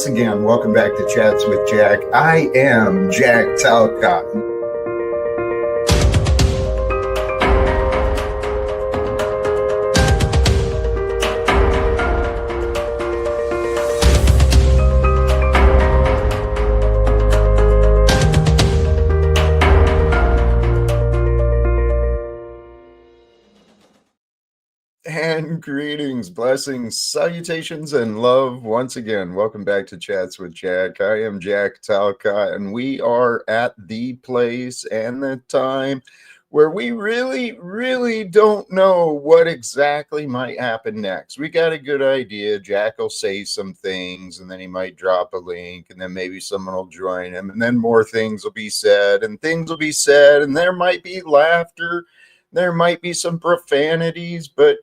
once again, welcome back to Chats with Jack. I am Jack Talcott. And greetings, blessings, salutations, and love once again. Welcome back to Chats with Jack. I am Jack Talcott, and we are at the place and the time where we really don't know what exactly might happen next. We got a good idea. Jack will say some things, and then he might drop a link, and then maybe someone will join him, and then more things will be said, and things will be said, and there might be laughter. There might be some profanities, but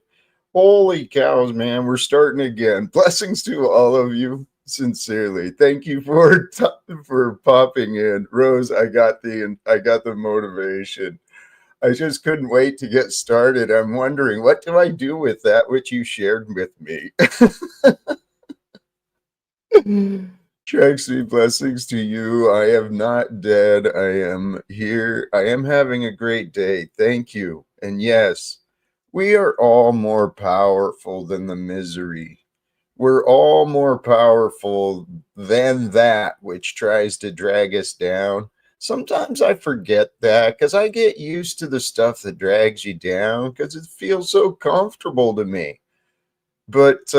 holy cows, man, we're starting again. Blessings to all of you, sincerely. Thank you for popping in. Rose, I got the motivation. I just couldn't wait to get started. I'm wondering, what do I do with that which you shared with me? Traxy, blessings to you. I am not dead. I am here. I am having a great day. Thank you. And yes, we are all more powerful than the misery. We're all more powerful than that which tries to drag us down. Sometimes I forget that because I get used to the stuff that drags you down because it feels so comfortable to me. But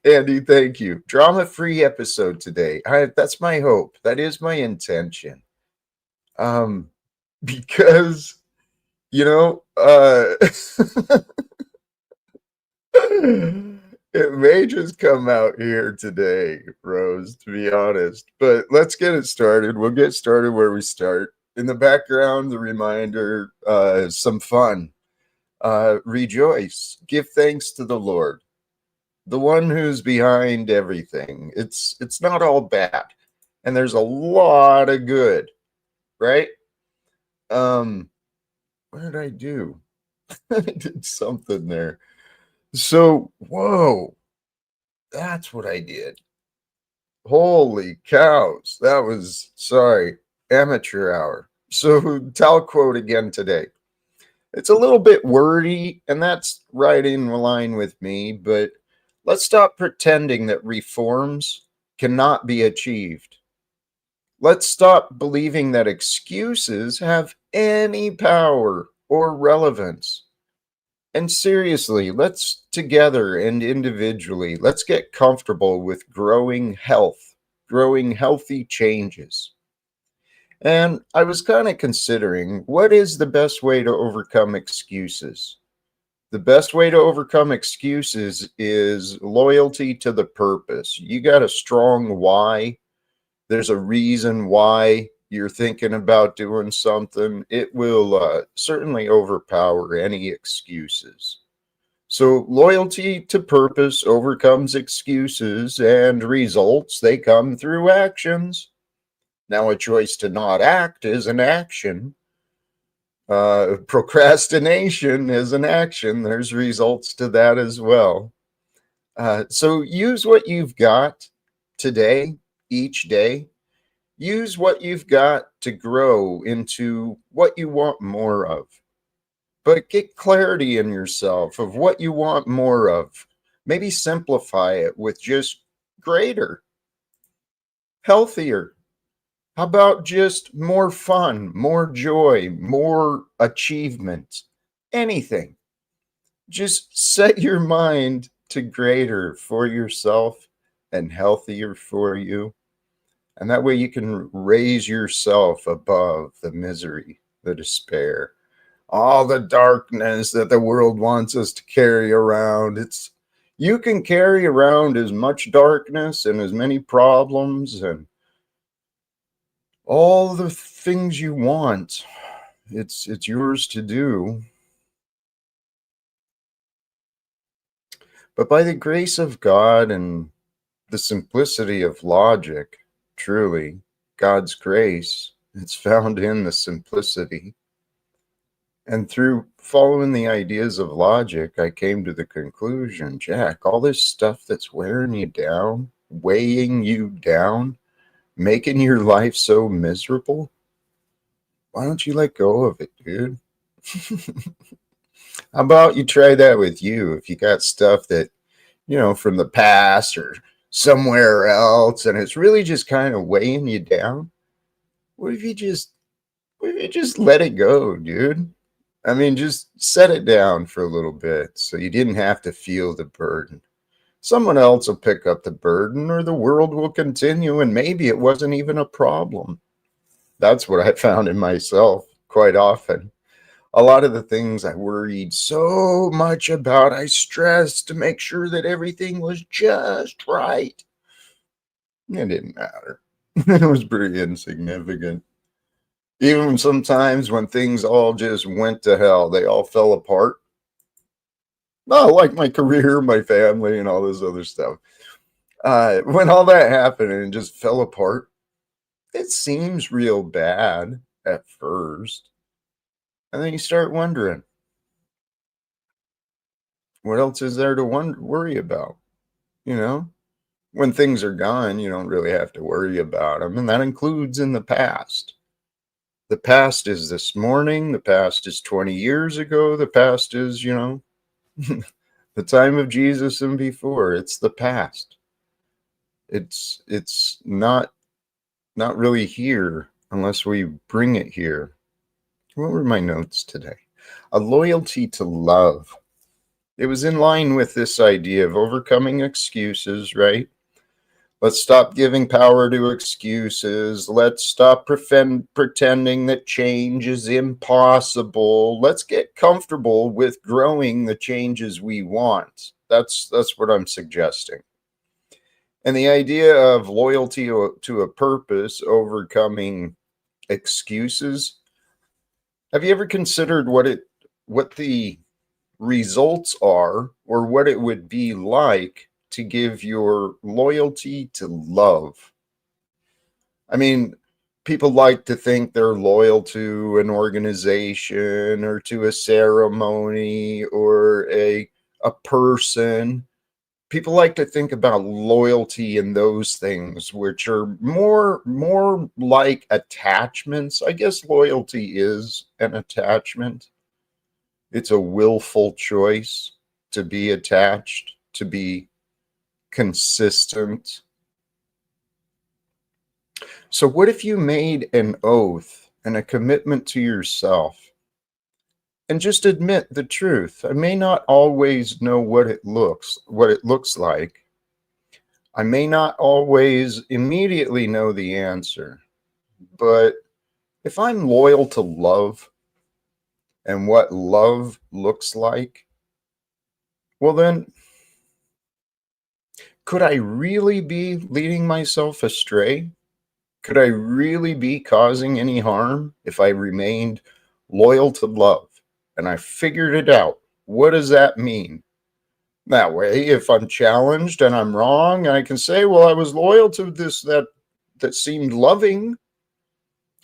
Andy, thank you. Drama-free episode today. That's my hope. That is my intention. Because it may just come out here today, Rose, to be honest. But let's get it started. We'll get started where we start. In the background, the reminder, some fun. Rejoice. Give thanks to the Lord, the one who's behind everything. It's not all bad. And there's a lot of good, right? What did I do? I did something there. So, whoa, that's what I did. Holy cows. That was, sorry, amateur hour. So, Talcott again today. It's a little bit wordy, and that's right in line with me, but let's stop pretending that reforms cannot be achieved. Let's stop believing that excuses have any power or relevance. And seriously, let's together and individually, let's get comfortable with growing healthy changes. And I was kind of considering, what is the best way to overcome excuses? The best way to overcome excuses is loyalty to the purpose. You got a strong why. There's a reason why you're thinking about doing something. It will certainly overpower any excuses. So loyalty to purpose overcomes excuses, and results, they come through actions. Now, a choice to not act is an action. Procrastination is an action. There's results to that as well. So use what you've got today, each day. Use what you've got to grow into what you want more of. But get clarity in yourself of what you want more of. Maybe simplify it with just greater, healthier. How about just more fun, more joy, more achievement? Anything. Just set your mind to greater for yourself and healthier for you. And that way you can raise yourself above the misery, the despair, all the darkness that the world wants us to carry around. You can carry around as much darkness and as many problems and all the things you want. It's yours to do. But by the grace of God and the simplicity of logic, truly, God's grace, it's found in the simplicity. And through following the ideas of logic, I came to the conclusion, Jack, all this stuff that's wearing you down, weighing you down, making your life so miserable, why don't you let go of it, dude? How about you try that with you? If you got stuff that, from the past or somewhere else, and it's really just kind of weighing you down, what if you just let it go, dude? I mean, just set it down for a little bit so you didn't have to feel the burden. Someone else will pick up the burden, or the world will continue, and maybe it wasn't even a problem. That's what I found in myself quite often. A lot of the things I worried so much about, I stressed to make sure that everything was just right. It didn't matter. It was pretty insignificant. Even sometimes when things all just went to hell, they all fell apart. No, like my career, my family, and all this other stuff. When all that happened and it just fell apart, it seems real bad at first. And then you start wondering, what else is there to worry about? You know, when things are gone, you don't really have to worry about them. And that includes in the past. The past is this morning. The past is 20 years ago. The past is, the time of Jesus and before. It's the past. It's not really here unless we bring it here. What were my notes today? A loyalty to love. It was in line with this idea of overcoming excuses, right? Let's stop giving power to excuses. Let's stop pretending that change is impossible. Let's get comfortable with growing the changes we want. That's what I'm suggesting. And the idea of loyalty to a purpose, overcoming excuses. Have you ever considered what the results are, or what it would be like to give your loyalty to love? I mean, people like to think they're loyal to an organization or to a ceremony or a person. People like to think about loyalty in those things, which are more like attachments. I guess loyalty is an attachment. It's a willful choice to be attached, to be consistent. So what if you made an oath and a commitment to yourself, and just admit the truth? I may not always know what it looks like. I may not always immediately know the answer, but if I'm loyal to love and what love looks like, well then, could I really be leading myself astray? Could I really be causing any harm if I remained loyal to love and I figured it out? What does that mean? That way, if I'm challenged and I'm wrong, I can say, well, I was loyal to this that seemed loving,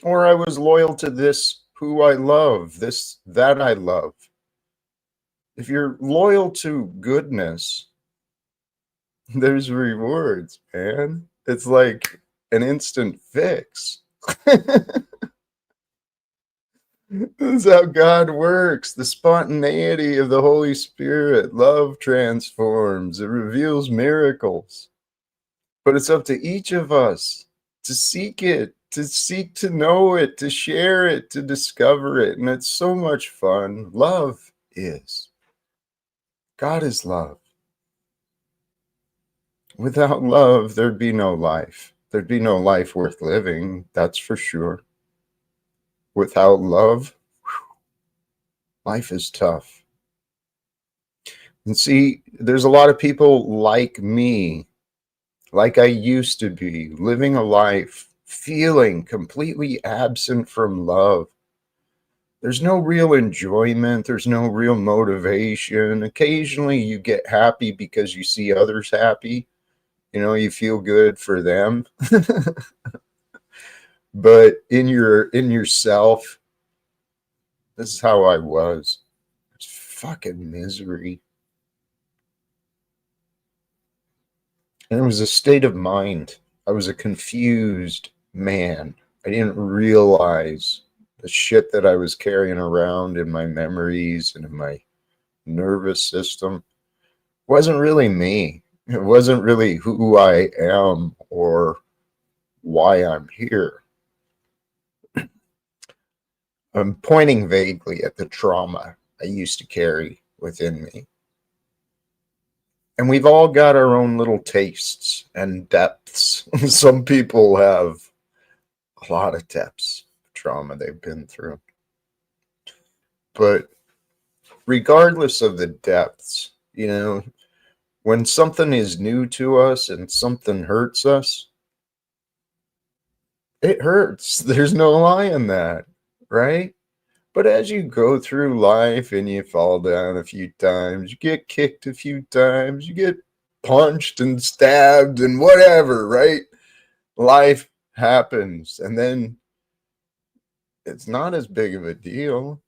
or I was loyal to this who I love, this that I love. If you're loyal to goodness, there's rewards, man. It's like an instant fix. This is how God works. The spontaneity of the Holy Spirit. Love transforms, it reveals miracles. But it's up to each of us to seek it, to seek to know it, to share it, to discover it. And it's so much fun. Love is. God is love. Without love, there'd be no life. There'd be no life worth living, that's for sure. Without love, life is tough. And see, there's a lot of people like me, like I used to be, living a life feeling completely absent from love. There's no real enjoyment. There's no real motivation. Occasionally you get happy because you see others happy. You feel good for them. But in yourself, this is how I was. It's fucking misery. And it was a state of mind. I was a confused man. I didn't realize the shit that I was carrying around in my memories and in my nervous system wasn't really me. It wasn't really who I am or why I'm here. I'm pointing vaguely at the trauma I used to carry within me. And we've all got our own little tastes and depths. Some people have a lot of depths of trauma they've been through. But regardless of the depths, when something is new to us and something hurts us, it hurts. There's no lie in that, right? But as you go through life and you fall down a few times, you get kicked a few times, you get punched and stabbed and whatever, right? Life happens. And then it's not as big of a deal.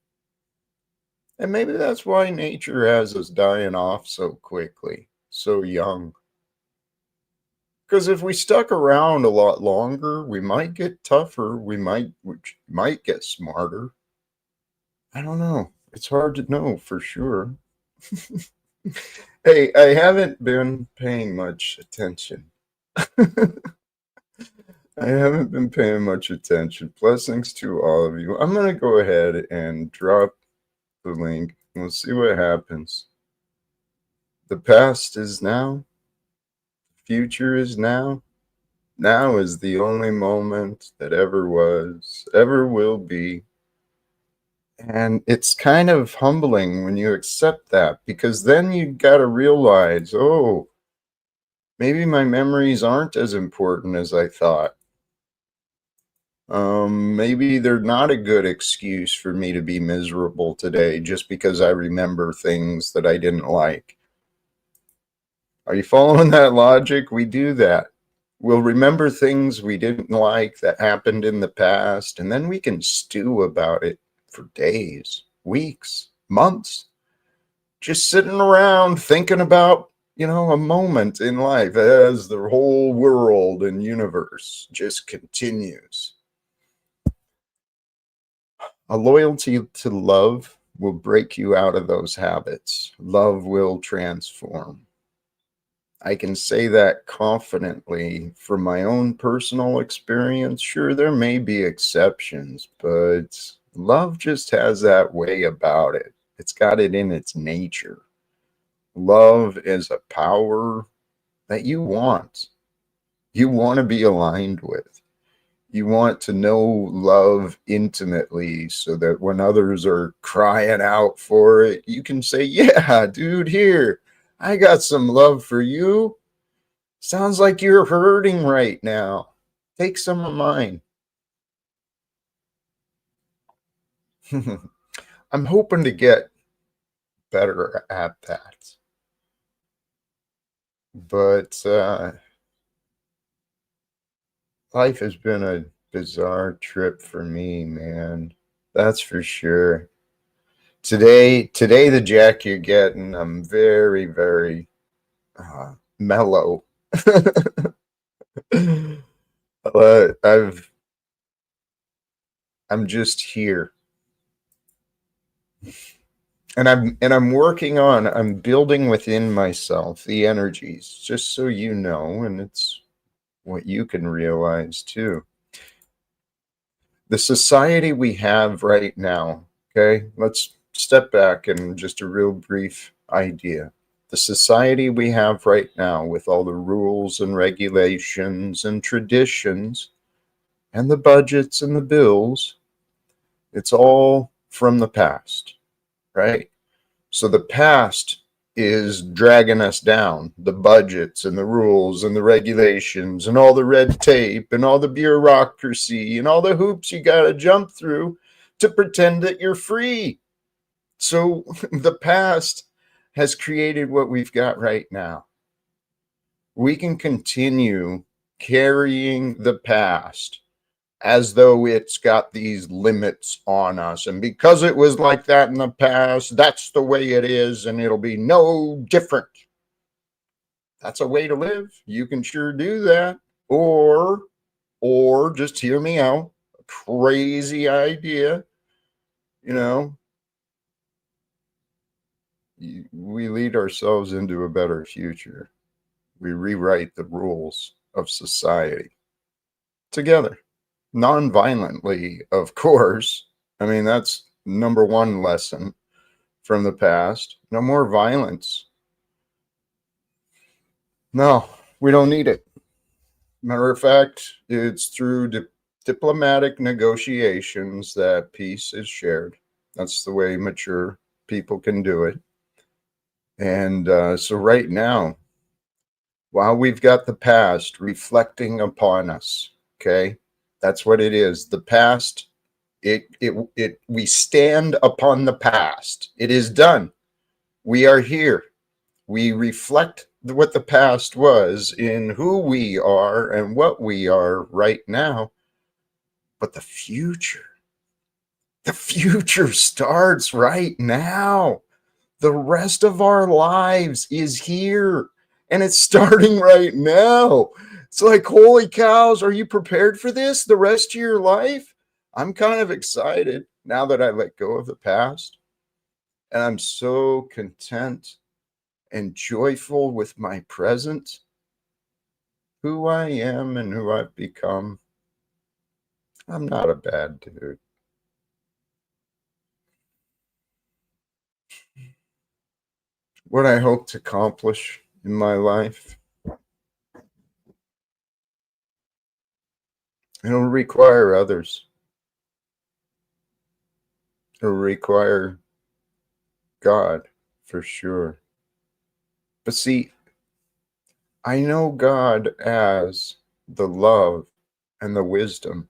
And maybe that's why nature has us dying off so quickly, so young. Because if we stuck around a lot longer, we might get tougher, we might get smarter. I don't know. It's hard to know for sure. Hey, I haven't been paying much attention. I haven't been paying much attention. Blessings to all of you. I'm going to go ahead and drop the link. We'll see what happens. The past is now. Future is now. Now is the only moment that ever was, ever will be. And it's kind of humbling when you accept that, because then you got to realize, oh, maybe my memories aren't as important as I thought. Maybe they're not a good excuse for me to be miserable today just because I remember things that I didn't like. Are you following that logic? We do that. We'll remember things we didn't like that happened in the past, and then we can stew about it for days, weeks, months, just sitting around thinking about, a moment in life as the whole world and universe just continues. A loyalty to love will break you out of those habits. Love will transform. I can say that confidently from my own personal experience. Sure, there may be exceptions, but love just has that way about it. It's got it in its nature. Love is a power that you want. You want to be aligned with. You want to know love intimately so that when others are crying out for it, you can say, yeah, dude, here, I got some love for you. Sounds like you're hurting right now. Take some of mine. I'm hoping to get better at that. But life has been a bizarre trip for me, man. That's for sure. Today, the Jack you're getting, I'm very, very mellow. I'm just here. And I'm building within myself the energies, just so you know, and it's what you can realize too. The society we have right now, okay, let's step back and just a real brief idea. The society we have right now, with all the rules and regulations and traditions and the budgets and the bills, it's all from the past, right? So the past is dragging us down, the budgets and the rules and the regulations and all the red tape and all the bureaucracy and all the hoops you got to jump through to pretend that you're free. So the past has created what we've got right now. We can continue carrying the past as though it's got these limits on us. And because it was like that in the past, that's the way it is, and it'll be no different. That's a way to live. You can sure do that. Or just hear me out. A crazy idea, you know, we lead ourselves into a better future. We rewrite the rules of society together, non-violently, of course. I mean, that's number one lesson from the past. No more violence. No, we don't need it. Matter of fact, it's through diplomatic negotiations that peace is shared. That's the way mature people can do it. And so, right now, while we've got the past reflecting upon us, okay, that's what it is. The past, we stand upon the past. It is done. We are here. We reflect what the past was in who we are and what we are right now. But the future starts right now. The rest of our lives is here and it's starting right now. It's like, holy cows, are you prepared for this the rest of your life? I'm kind of excited now that I let go of the past. And I'm so content and joyful with my present, who I am and who I've become. I'm not a bad dude. What I hope to accomplish in my life, it'll require others. It'll require God for sure. But see, I know God as the love and the wisdom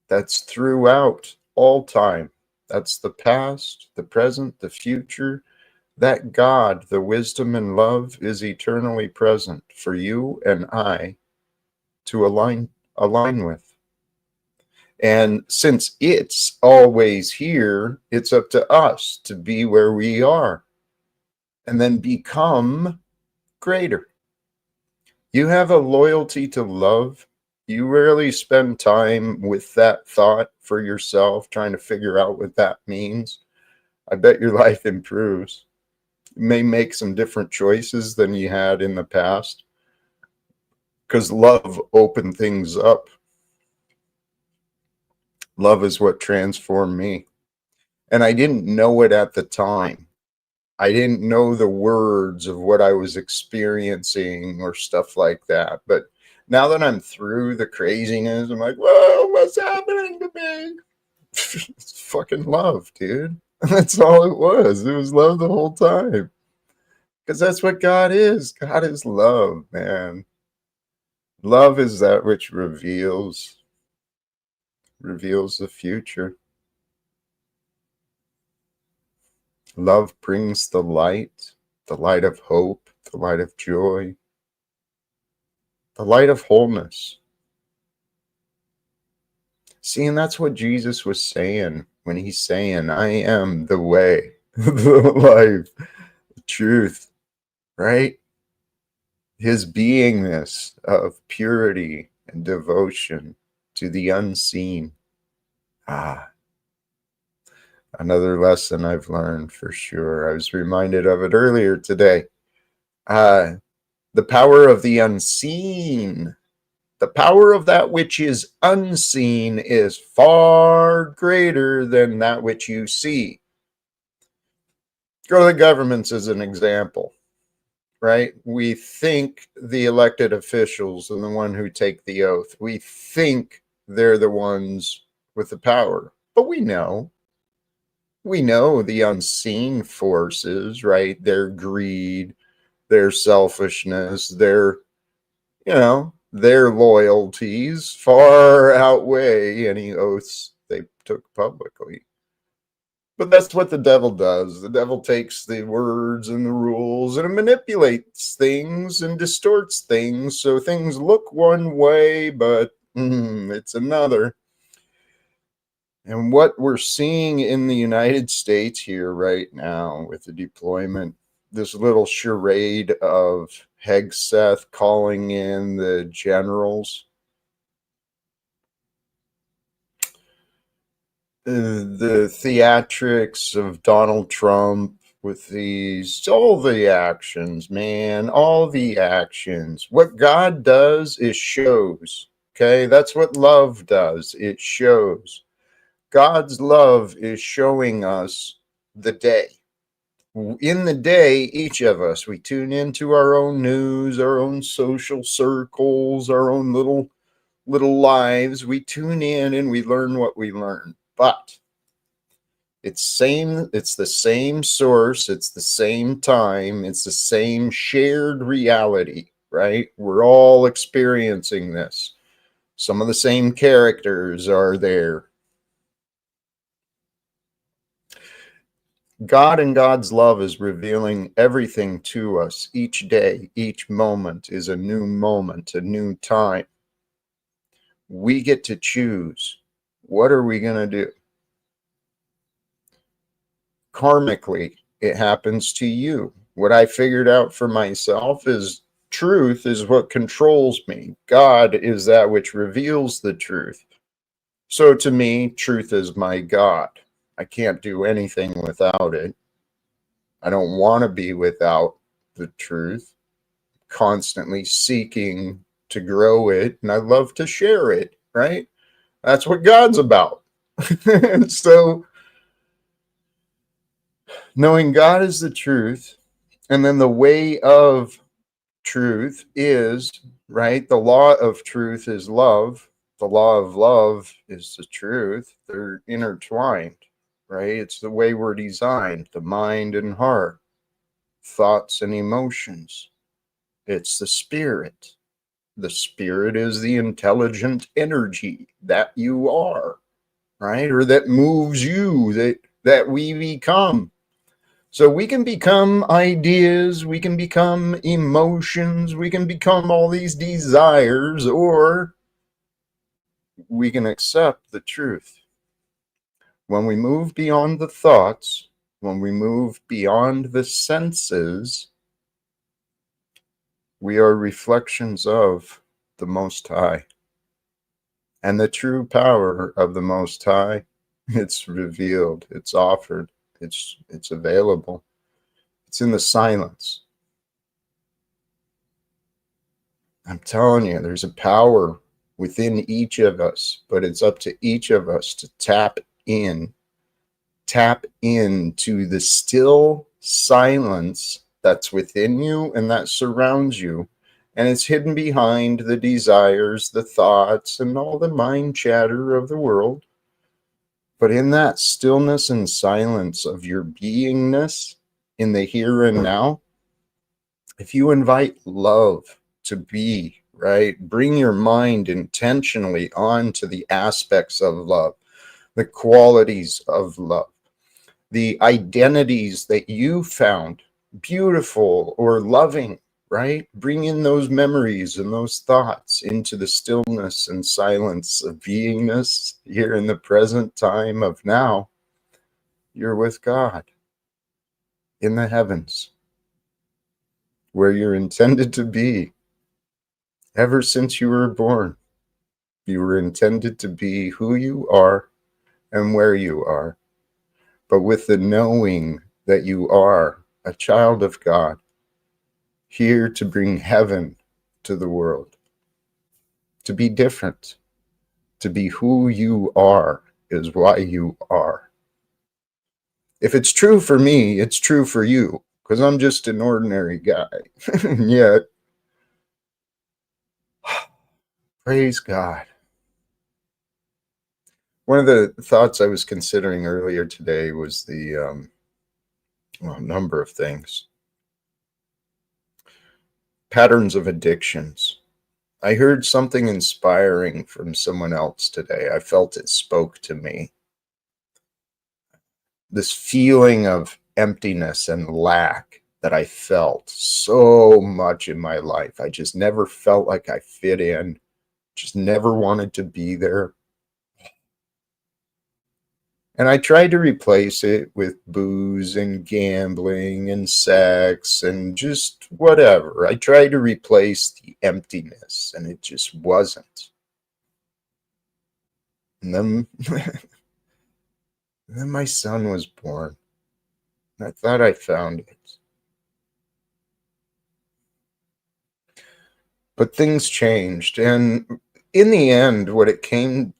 that's throughout all time. That's the past, the present, the future. That God, the wisdom and love, is eternally present for you and I to align with. And since it's always here, it's up to us to be where we are and then become greater. You have a loyalty to love. You rarely spend time with that thought for yourself, trying to figure out what that means. I bet your life improves. You may make some different choices than you had in the past because love opened things up. Love is what transformed me. And I didn't know it at the time. I didn't know the words of what I was experiencing or stuff like that. But now that I'm through the craziness, I'm like, whoa, what's happening to me? It's fucking love, dude. That's all it was. It was love the whole time. Because that's what God is. God is love, man. Love is that which reveals the future. Love brings the light of hope, the light of joy, the light of wholeness. See, and that's what Jesus was saying when he's saying, I am the way, the life, the truth, right? His beingness of purity and devotion to the unseen. Another lesson I've learned for sure. I was reminded of it earlier today. The power of the unseen, the power of that which is unseen is far greater than that which you see. Go to the governments as an example, right? We think the elected officials are the one who take the oath. We think they're the ones with the power, but we know the unseen forces, right? Their greed, their selfishness, their loyalties far outweigh any oaths they took publicly. But that's what the devil does. The devil takes the words and the rules and it manipulates things and distorts things so things look one way, but it's another. And what we're seeing in the United States here right now with the deployment, this little charade of Hegseth calling in the generals. The theatrics of Donald Trump with all the actions, man, all the actions. What God does is shows. Okay, that's what love does. It shows. God's love is showing us the day. In the day, each of us, we tune into our own news, our own social circles, our own little lives. We tune in and we learn what we learn. But it's the same source, it's the same time, it's the same shared reality, right? We're all experiencing this. Some of the same characters are there. God and God's love is revealing everything to us each day. Each moment is a new moment, a new time. We get to choose. What are we going to do? Karmically, it happens to you. What I figured out for myself is truth is what controls me. God is that which reveals the truth. So to me, truth is my God. I can't do anything without it. I don't want to be without the truth, constantly seeking to grow it, and I love to share it, right? That's what God's about. So, knowing God is the truth, and then the way of truth is, right? The law of truth is love. The law of love is the truth. They're intertwined, right? It's the way we're designed, the mind and heart, thoughts and emotions. It's the spirit. The spirit is the intelligent energy that you are, right? Or that moves you, that we become. So we can become ideas, we can become emotions, we can become all these desires, or we can accept the truth. When we move beyond the thoughts, when we move beyond the senses, we are reflections of the Most High. And the true power of the Most High, it's revealed, it's offered, it's available. It's in the silence. I'm telling you, there's a power within each of us, but it's up to each of us to tap into the still silence that's within you and that surrounds you. And it's hidden behind the desires, the thoughts, and all the mind chatter of the world. But in that stillness and silence of your beingness in the here and now, if you invite love to be, right, bring your mind intentionally onto the aspects of love, the qualities of love, the identities that you found beautiful or loving, right? Bring in those memories and those thoughts into the stillness and silence of beingness here in the present time of now. You're with God in the heavens, where you're intended to be. Ever since you were born, you were intended to be who you are and where you are, but with the knowing that you are a child of God, here to bring heaven to the world, to be different, to be who you are is why you are. If it's true for me, it's true for you, because I'm just an ordinary guy. And yet, praise God. One of the thoughts I was considering earlier today was the number of things. Patterns of addictions. I heard something inspiring from someone else today. I felt it spoke to me. This feeling of emptiness and lack that I felt so much in my life. I just never felt like I fit in, just never wanted to be there. And I tried to replace it with booze and gambling and sex and just whatever. I tried to replace the emptiness, and it just wasn't. And then, then my son was born. And I thought I found it. But things changed. And in the end, what it came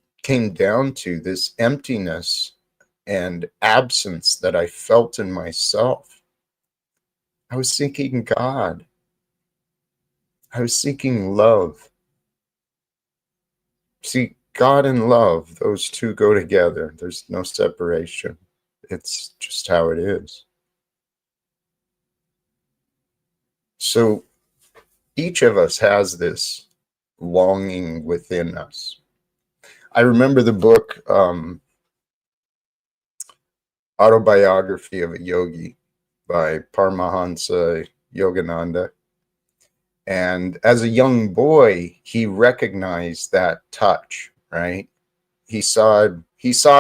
down to, this emptiness and absence that I felt in myself, I was seeking God. I was seeking love. See, God and love, those two go together. There's no separation. It's just how it is. So each of us has this longing within us. I remember the book Autobiography of a Yogi by Paramahansa Yogananda. And as a young boy, he recognized that touch, right? He saw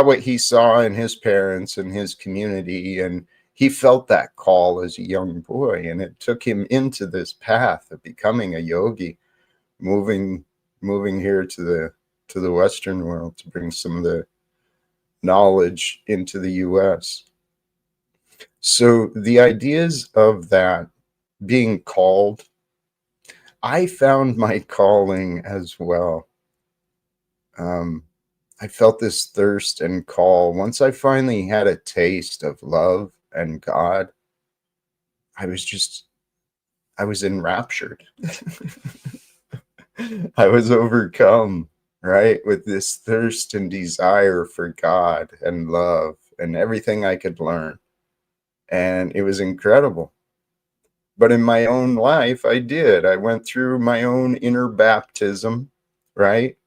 what he saw in his parents and his community, and he felt that call as a young boy, and it took him into this path of becoming a yogi, moving here to the Western world to bring some of the knowledge into the US. So the ideas of that being called, I found my calling as well. I felt this thirst and call. Once I finally had a taste of love and God, I was enraptured. I was overcome, right, with this thirst and desire for God and love and everything I could learn. And it was incredible. But in my own life, I went through my own inner baptism, right?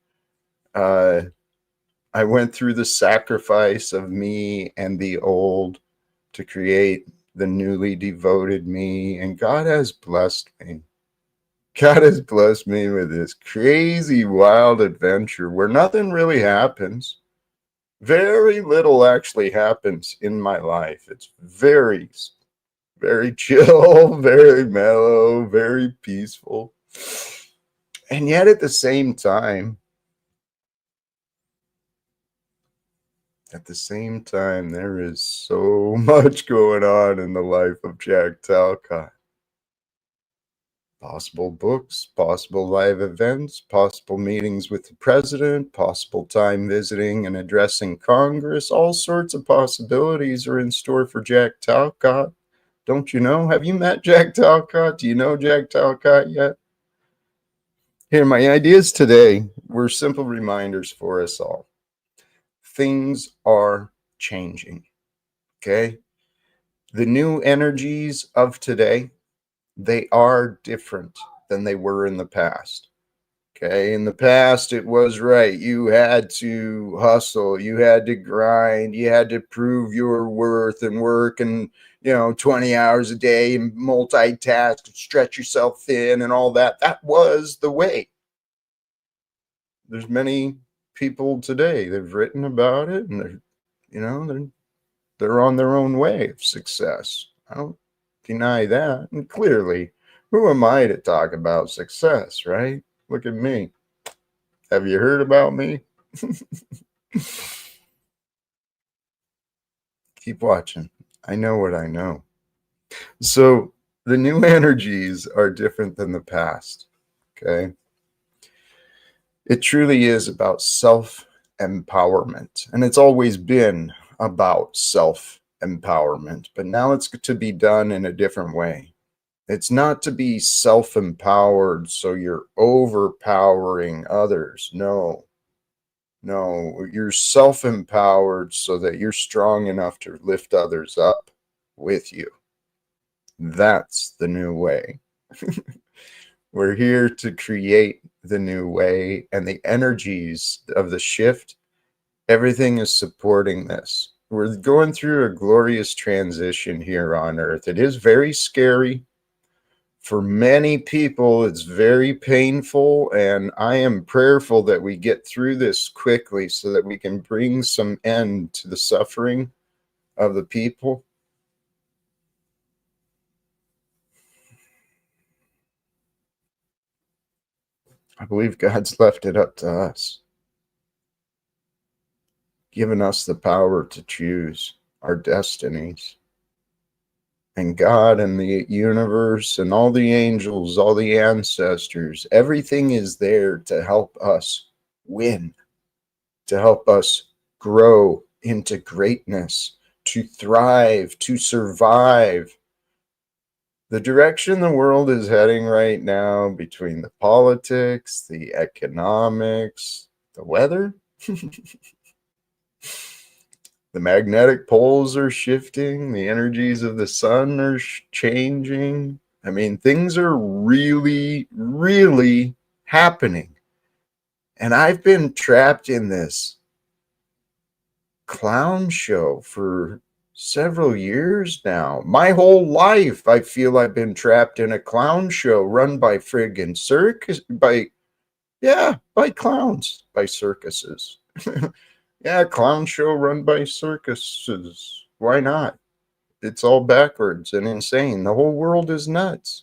I went through the sacrifice of me and the old to create the newly devoted me, and God has blessed me. God has blessed me with this crazy, wild adventure where nothing really happens. Very little actually happens in my life. It's very, very chill, very mellow, very peaceful. And yet at the same time, there is so much going on in the life of Jack Talcott. Possible books, possible live events, possible meetings with the president, possible time visiting and addressing Congress. All sorts of possibilities are in store for Jack Talcott. Don't you know? Have you met Jack Talcott? Do you know Jack Talcott yet? Here, my ideas today were simple reminders for us all. Things are changing, okay? The new energies of today, they are different than they were in the past. Okay, in the past, it was right. You had to hustle, you had to grind, you had to prove your worth and work and 20 hours a day and multitask, stretch yourself thin and all that. That was the way. There's many people today, they've written about it, and they're on their own way of success. I don't deny that. And clearly, who am I to talk about success, right? Look at me. Have you heard about me? Keep watching. I know what I know. So the new energies are different than the past. Okay. It truly is about self-empowerment. And it's always been about self-empowerment, but now it's to be done in a different way. It's not to be self-empowered so you're overpowering others. No, you're self-empowered so that you're strong enough to lift others up with you. That's the new way. We're here to create the new way, and the energies of the shift, everything is supporting this. We're going through a glorious transition here on Earth. It is very scary For many people, it's very painful, and I am prayerful that we get through this quickly so that we can bring some end to the suffering of the people. I believe God's left it up to us, given us the power to choose our destinies. And God and the universe and all the angels, all the ancestors, everything is there to help us win, to help us grow into greatness, to thrive, to survive. The direction the world is heading right now, between the politics, the economics, the weather, the magnetic poles are shifting, the energies of the sun are changing. I mean, things are really, really happening. And I've been trapped in this clown show for several years now. My whole life, I feel I've been trapped in a clown show run by friggin' circus, by clowns, by circuses. Yeah, clown show run by circuses. Why not? It's all backwards and insane. The whole world is nuts.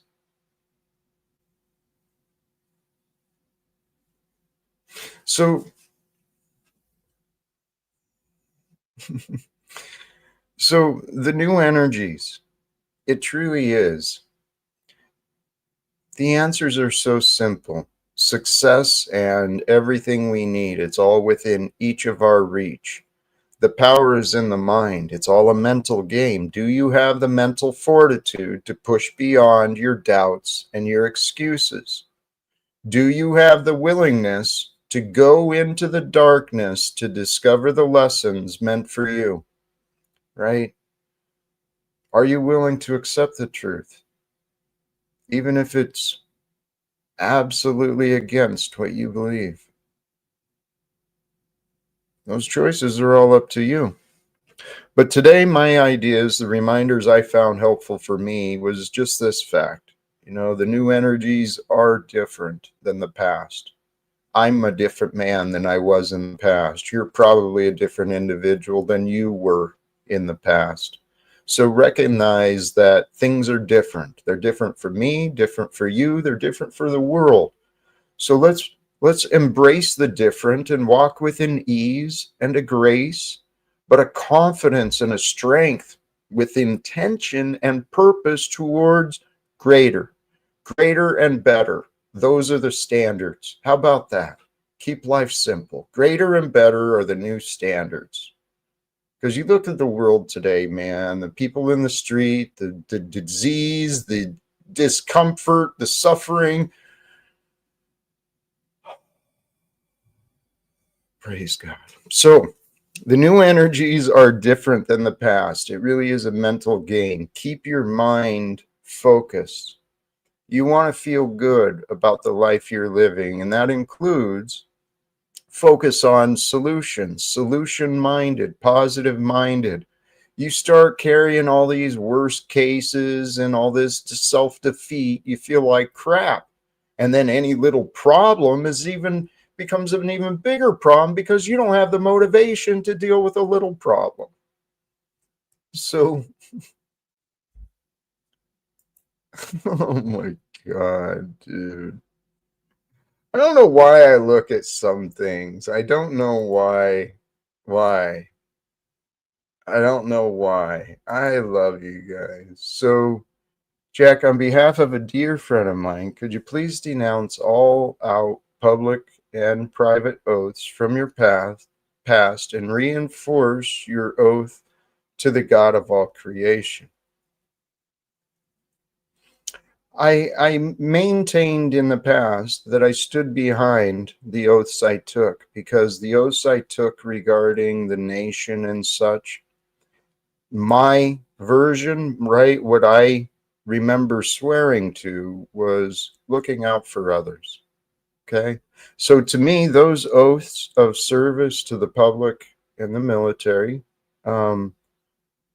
So, so the new energies, it truly is. The answers are so simple. Success and everything we need, it's all within each of our reach. The power is in the mind. It's all a mental game. Do you have the mental fortitude to push beyond your doubts and your excuses? Do you have the willingness to go into the darkness to discover the lessons meant for you? Right? Are you willing to accept the truth, even if it's absolutely against what you believe? Those choices are all up to you. But today, my ideas, the reminders I found helpful for me, was just this fact. The new energies are different than the past. I'm a different man than I was in the past. You're probably a different individual than you were in the past. So recognize that things are different. They're different for me, different for you, they're different for the world. So let's embrace the different and walk with an ease and a grace, but a confidence and a strength with intention and purpose towards greater and better. Those are the standards. How about that? Keep life simple. Greater and better are the new standards. Because you look at the world today, man, the people in the street, the disease, the discomfort, the suffering. Praise God. So the new energies are different than the past. It really is a mental game. Keep your mind focused. You want to feel good about the life you're living, and that includes focus on solutions, solution-minded, positive-minded. You start carrying all these worst cases and all this self-defeat, you feel like crap. And then any little problem becomes an even bigger problem because you don't have the motivation to deal with a little problem. So, oh my God, dude. I don't know why I look at some things. I don't know why. Why? I don't know why. I love you guys. So, Jack, on behalf of a dear friend of mine, could you please denounce all out public and private oaths from your past and reinforce your oath to the God of all creation? I maintained in the past that I stood behind the oaths I took, because the oaths I took regarding the nation and such, my version, right, what I remember swearing to was looking out for others. Okay. So to me, those oaths of service to the public and the military,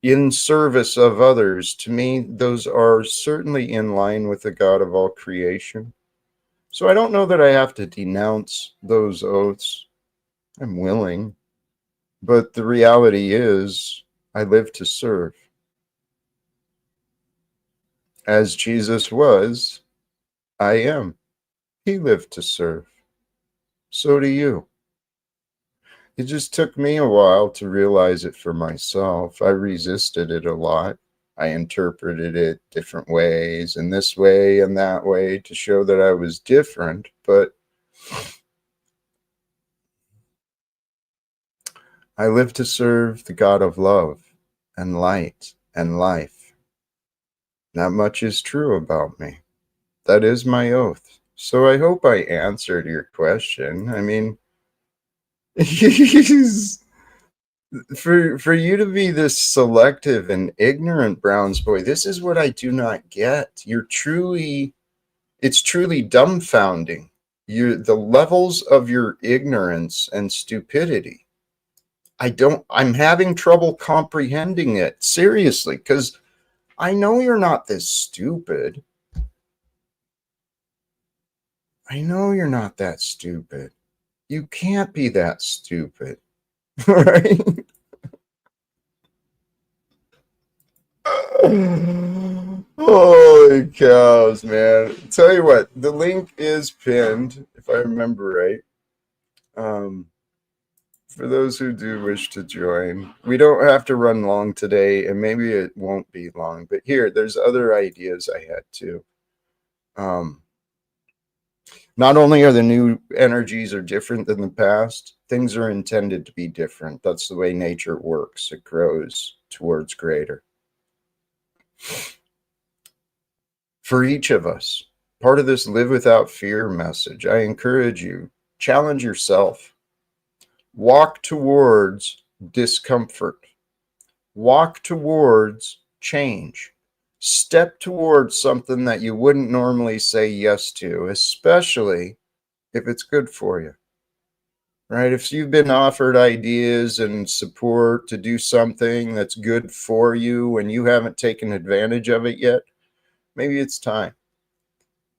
in service of others, to me, those are certainly in line with the God of all creation. So I don't know that I have to denounce those oaths. I'm willing. But the reality is, I live to serve. As Jesus was, I am. He lived to serve. So do you. It just took me a while to realize it for myself. I resisted it a lot. I interpreted it different ways, and this way and that way, to show that I was different. But I live to serve the God of love and light and life. That much is true about me. That is my oath. So I hope I answered your question. I mean, for you to be this selective and ignorant, Browns boy, this is what I do not get. It's truly dumbfounding. The levels of your ignorance and stupidity. I'm having trouble comprehending it, seriously, because I know you're not this stupid. I know you're not that stupid. You can't be that stupid, right? Holy cows, man. Tell you what, the link is pinned, if I remember right. For those who do wish to join, we don't have to run long today, and maybe it won't be long, but here, there's other ideas I had too. Not only are the new energies are different than the past, things are intended to be different. That's the way nature works. It grows towards greater. For each of us, part of this live without fear message, I encourage you, challenge yourself. Walk towards discomfort. Walk towards change. Step towards something that you wouldn't normally say yes to, especially if it's good for you. Right? If you've been offered ideas and support to do something that's good for you and you haven't taken advantage of it yet, maybe it's time.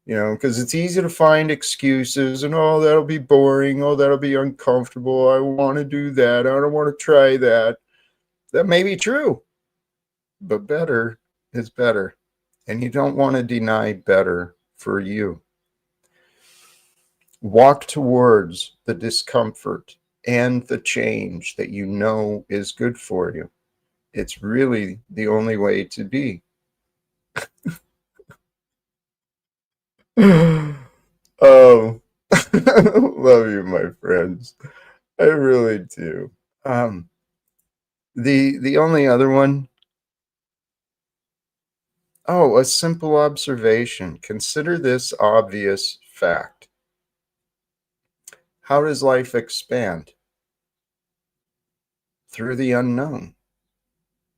Because it's easy to find excuses and, oh, that'll be boring. Oh, that'll be uncomfortable. I want to do that. I don't want to try that. That may be true, but better is better. And you don't want to deny better for you. Walk towards the discomfort and the change that you know is good for you. It's really the only way to be. Oh, love you, my friends. I really do. The only other one, a simple observation. Consider this obvious fact. How does life expand? Through the unknown.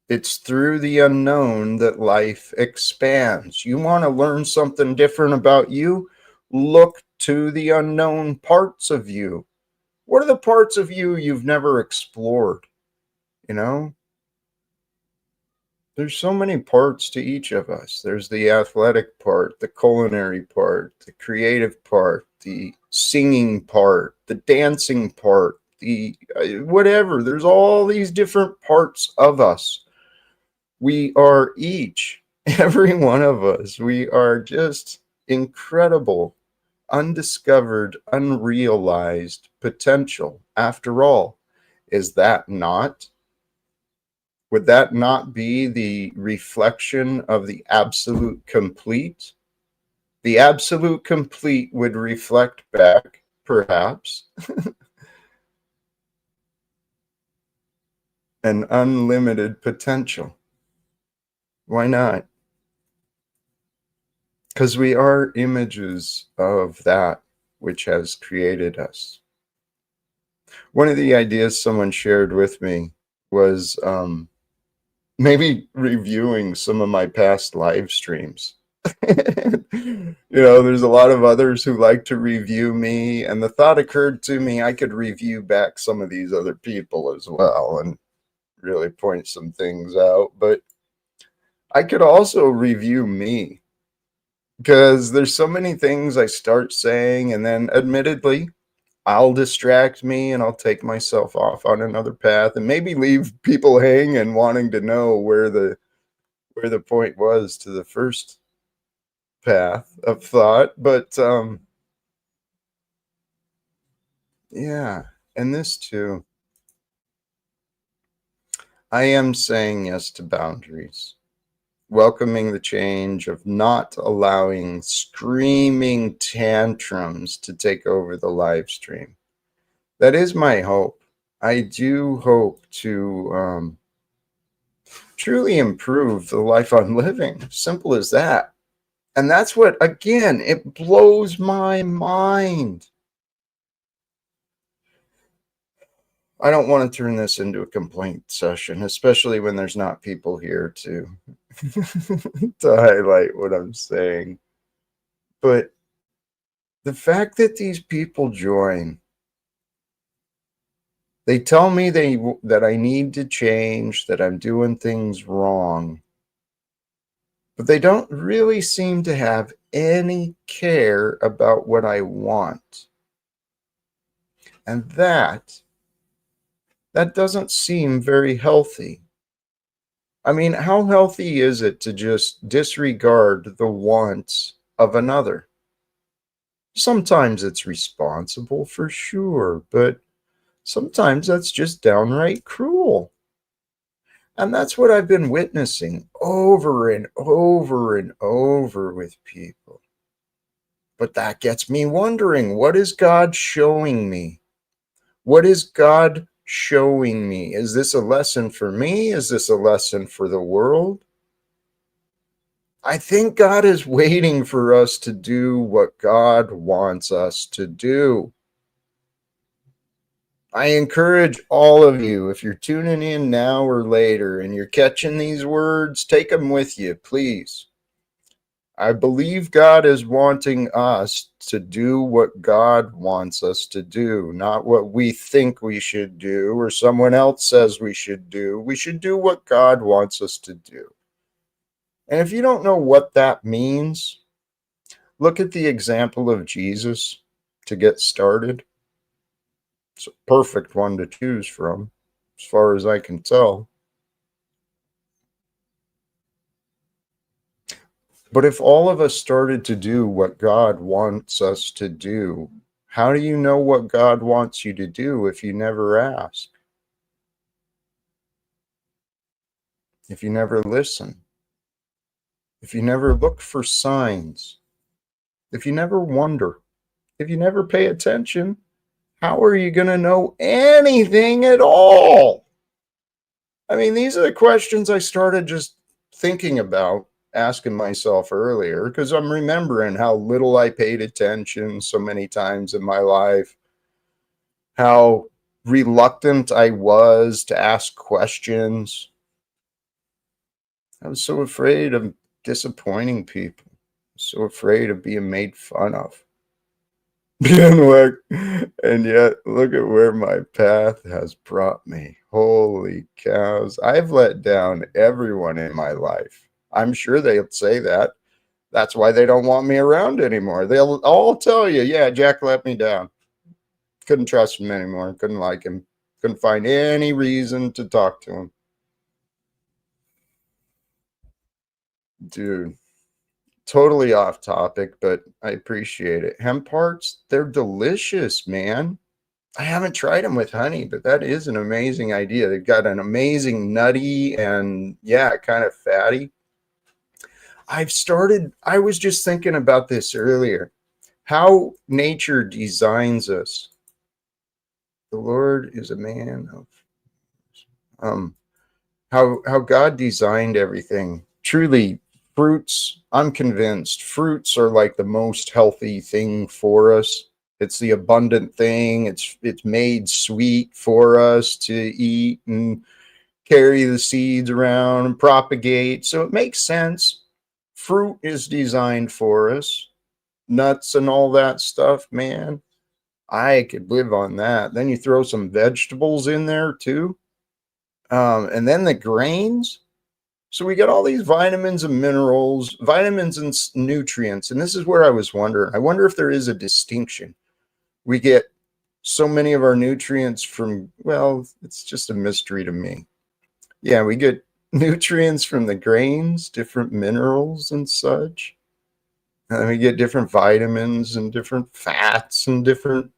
It's through the unknown that life expands. You want to learn something different about you? Look to the unknown parts of you. What are the parts of you you've never explored? There's so many parts to each of us. There's the athletic part, the culinary part, the creative part, the singing part, the dancing part, the whatever. There's all these different parts of us. We are each, every one of us, we are just incredible, undiscovered, unrealized potential. After all, is that not? Would that not be the reflection of the absolute complete? The absolute complete would reflect back, perhaps, an unlimited potential. Why not? Because we are images of that which has created us. One of the ideas someone shared with me was maybe reviewing some of my past live streams. There's a lot of others who like to review me, and the thought occurred to me I could review back some of these other people as well. And really point some things out, but I could also review me because there's so many things I start saying, and then admittedly, I'll distract me and I'll take myself off on another path and maybe leave people hanging wanting to know where the point was to the first path of thought. But yeah, and this too. I am saying yes to boundaries, welcoming the change of not allowing screaming tantrums to take over the live stream. That is my hope. I do hope to truly improve the life I'm living. Simple as that. And that's what, again, it blows my mind. I don't want to turn this into a complaint session, especially when there's not people here to to highlight what I'm saying. But the fact that these people join, they tell me that I need to change, that I'm doing things wrong, but they don't really seem to have any care about what I want. And that doesn't seem very healthy. I mean, how healthy is it to just disregard the wants of another? Sometimes it's responsible for sure, but sometimes that's just downright cruel. And that's what I've been witnessing over and over and over with people. But that gets me wondering, what is God showing me? What is God showing me? Is this a lesson for me? Is this a lesson for the world? I think God is waiting for us to do what God wants us to do. I encourage all of you, if you're tuning in now or later and you're catching these words, take them with you, please. I believe God is wanting us to do what God wants us to do, not what we think we should do or someone else says we should do. We should do what God wants us to do. And if you don't know what that means, look at the example of Jesus to get started. It's a perfect one to choose from, as far as I can tell. But if all of us started to do what God wants us to do, how do you know what God wants you to do if you never ask? If you never listen? If you never look for signs? If you never wonder? If you never pay attention? How are you going to know anything at all? I mean, these are the questions I started just thinking about asking myself earlier because I'm remembering how little I paid attention so many times in my life, how reluctant I was to ask questions. I was so afraid of disappointing people, so afraid of being made fun of. And yet, look at where my path has brought me. Holy cows. I've let down everyone in my life. I'm sure they'll say that. That's why they don't want me around anymore. They'll all tell you, yeah, Jack let me down. Couldn't trust him anymore. Couldn't like him. Couldn't find any reason to talk to him. Dude, totally off topic, but I appreciate it. Hemp hearts, they're delicious, man. I haven't tried them with honey, but that is an amazing idea. They've got an amazing nutty and yeah, kind of fatty. I was just thinking about this earlier. How nature designs us. The Lord is a man of um how God designed everything. Truly, fruits, I'm convinced fruits are like the most healthy thing for us. It's the abundant thing. It's made sweet for us to eat and carry the seeds around and propagate. So it makes sense. Fruit is designed for us. Nuts and all that stuff, man. I could live on that. Then you throw some vegetables in there too. And then the grains. So we get all these vitamins and minerals, vitamins and nutrients. And this is where I was wondering. I wonder if there is a distinction. We get so many of our nutrients from, well, it's just a mystery to me. Yeah, we get nutrients from the grains, different minerals and such. And we get different vitamins and different fats and different,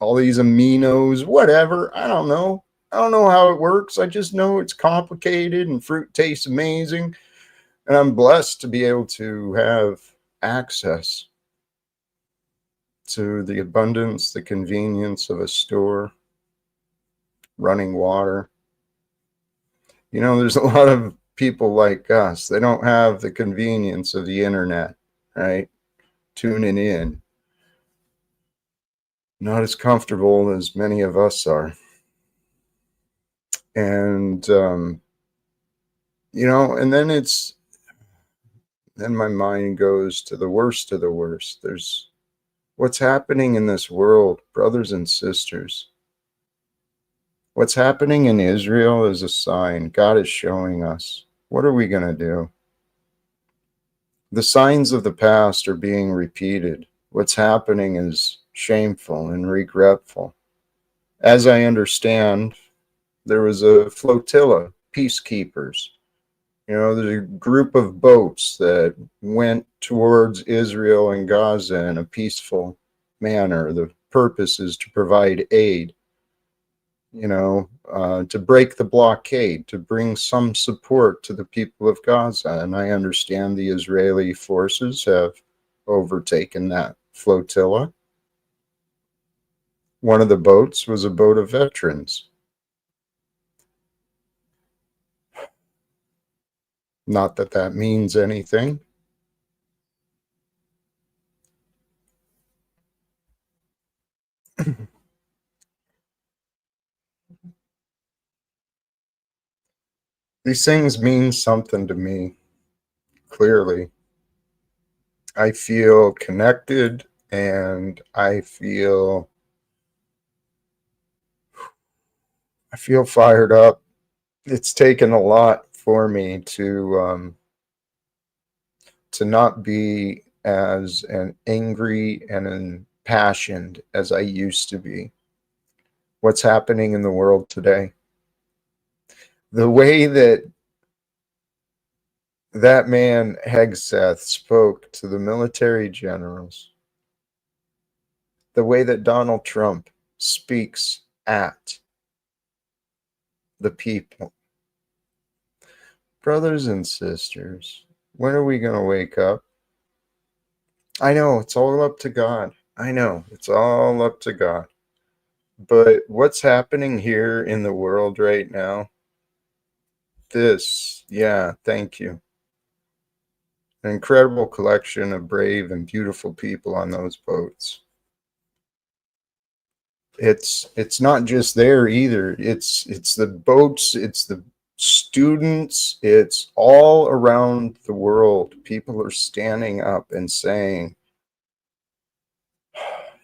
all these aminos, whatever. I don't know. I don't know how it works. I just know it's complicated and fruit tastes amazing. And I'm blessed to be able to have access to the abundance, the convenience of a store, running water. You know, there's a lot of people like us. They don't have the convenience of the internet, right? Tuning in. Not as comfortable as many of us are. And, and then my mind goes to the worst of the worst. There's what's happening in this world, brothers and sisters. What's happening in Israel is a sign. God is showing us. What are we going to do? The signs of the past are being repeated. What's happening is shameful and regretful. As I understand, there was a flotilla, peacekeepers. There's a group of boats that went towards Israel and Gaza in a peaceful manner. The purpose is to provide aid, to break the blockade, to bring some support to the people of Gaza. And I understand the Israeli forces have overtaken that flotilla. One of the boats was a boat of veterans. Not that that means anything. These things mean something to me, clearly. I feel connected and I feel fired up. It's taken a lot for me to not be as an angry and impassioned as I used to be. What's happening in the world today? The way that man Hegseth spoke to the military generals, the way that Donald Trump speaks at the people. Brothers and sisters, when are we going to wake up? I know it's all up to God. I know it's all up to God. But what's happening here in the world right now? Thank you. An incredible collection of brave and beautiful people on those boats. It's not just there either. It's the boats, it's the students, it's all around the world. People are standing up and saying,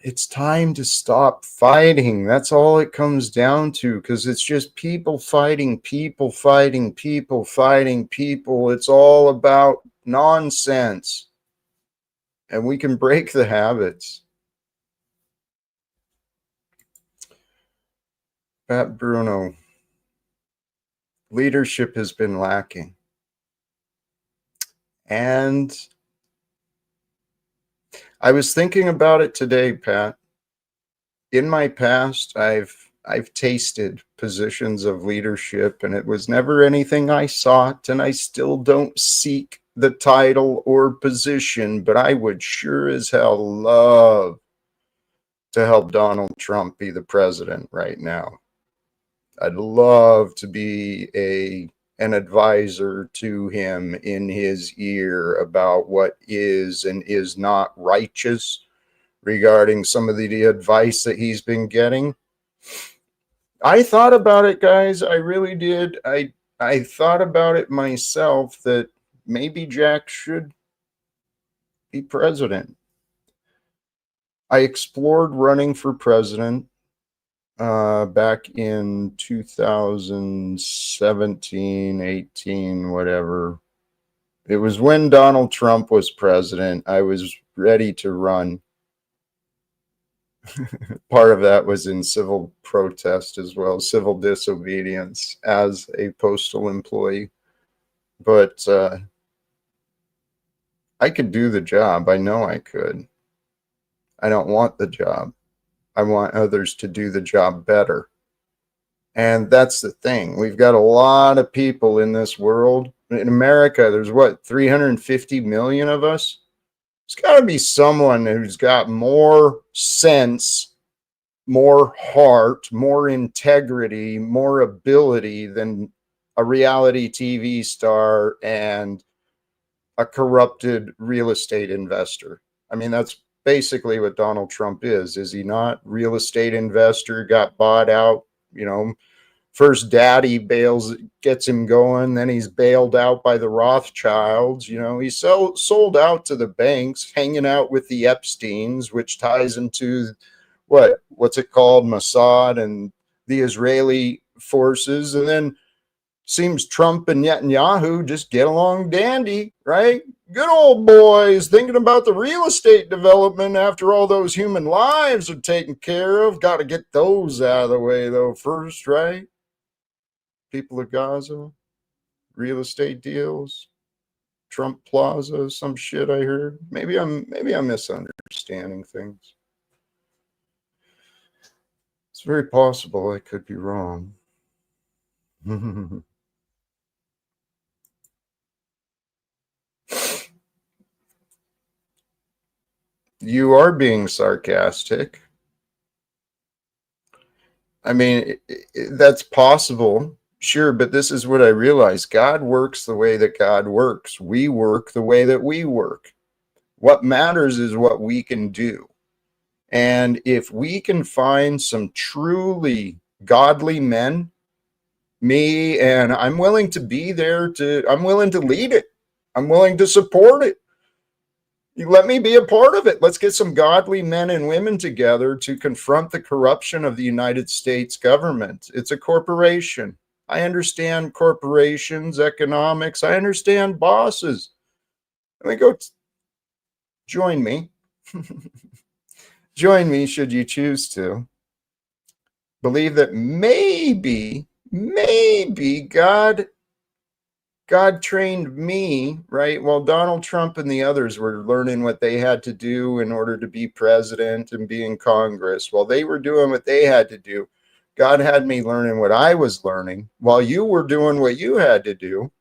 it's time to stop fighting. That's all it comes down to, because it's just people fighting people, fighting people, fighting people. It's all about nonsense. And we can break the habits. Pat Bruno, leadership has been lacking. And I was thinking about it today, Pat. In my past, I've tasted positions of leadership, and it was never anything I sought, and I still don't seek the title or position, but I would sure as hell love to help Donald Trump be the president right now. I'd love to be an advisor to him in his ear about what is and is not righteous regarding some of the advice that he's been getting. I thought about it, guys. I really did. I thought about it myself that maybe Jack should be president. I explored running for president. back in 2017, 18, whatever. It was when Donald Trump was president. I was ready to run. Part of that was in civil protest as well, civil disobedience as a postal employee. But I could do the job. I know I could. I don't want the job. I want others to do the job better. And that's the thing. We've got a lot of people in this world. In America, there's what, 350 million of us? There's got to be someone who's got more sense, more heart, more integrity, more ability than a reality TV star and a corrupted real estate investor. I mean, that's basically what Donald Trump is he not? Real estate investor, got bought out, you know, first daddy bails, gets him going, then he's bailed out by the Rothschilds. You know, he's sold out to the banks, hanging out with the Epsteins, which ties into what's it called, Mossad and the Israeli forces. And then seems Trump and Netanyahu just get along dandy, right? Good old boys thinking about the real estate development after all those human lives are taken care of. Got to get those out of the way though first, right? People of Gaza, real estate deals, Trump Plaza, some shit I heard. Maybe I'm misunderstanding things. It's very possible I could be wrong. You are being sarcastic. I mean, that's possible. Sure, but this is what I realize. God works the way that God works. We work the way that we work. What matters is what we can do. And if we can find some truly godly men, me, and I'm willing to be there I'm willing to lead it. I'm willing to support it. You let me be a part of it. Let's get some godly men and women together to confront the corruption of the United States government. It's a corporation. I understand corporations, economics. I understand bosses. Let me go join me. Join me should you choose to. Believe that maybe God trained me, right? While Donald Trump and the others were learning what they had to do in order to be president and be in Congress, while they were doing what they had to do, God had me learning what I was learning while you were doing what you had to do.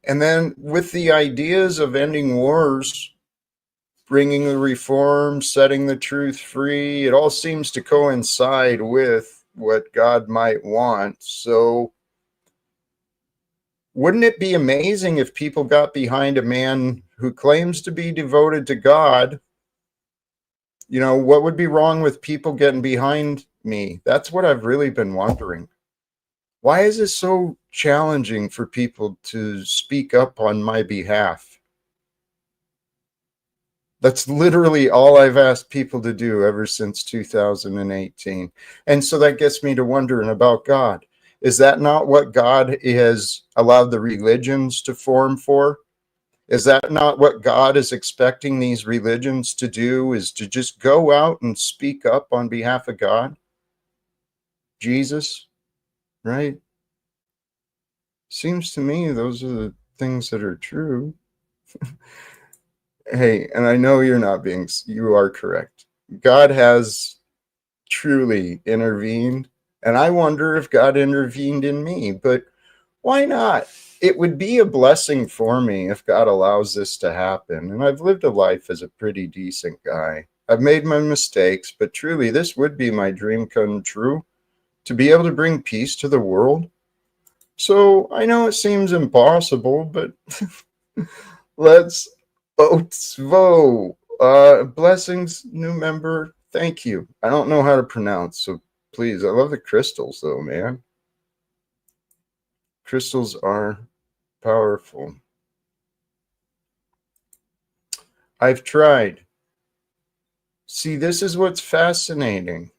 And then with the ideas of ending wars, bringing the reform, setting the truth free, it all seems to coincide with what God might want. So wouldn't it be amazing if people got behind a man who claims to be devoted to God? You know, what would be wrong with people getting behind me? That's what I've really been wondering. Why is it so challenging for people to speak up on my behalf? That's literally all I've asked people to do ever since 2018. And so that gets me to wondering about God. Is that not what God has allowed the religions to form for? Is that not what God is expecting these religions to do, is to just go out and speak up on behalf of God? Jesus, right? Seems to me those are the things that are true. Hey, and I know you are correct. God has truly intervened, and I wonder if God intervened in me, but why not? It would be a blessing for me if God allows this to happen. And I've lived a life as a pretty decent guy. I've made my mistakes, but truly, this would be my dream come true, to be able to bring peace to the world. So I know it seems impossible, but let's vote. Blessings, new member. Thank you. I don't know how to pronounce, so please. I love the crystals, though, man. Crystals are powerful. I've tried. See, this is what's fascinating.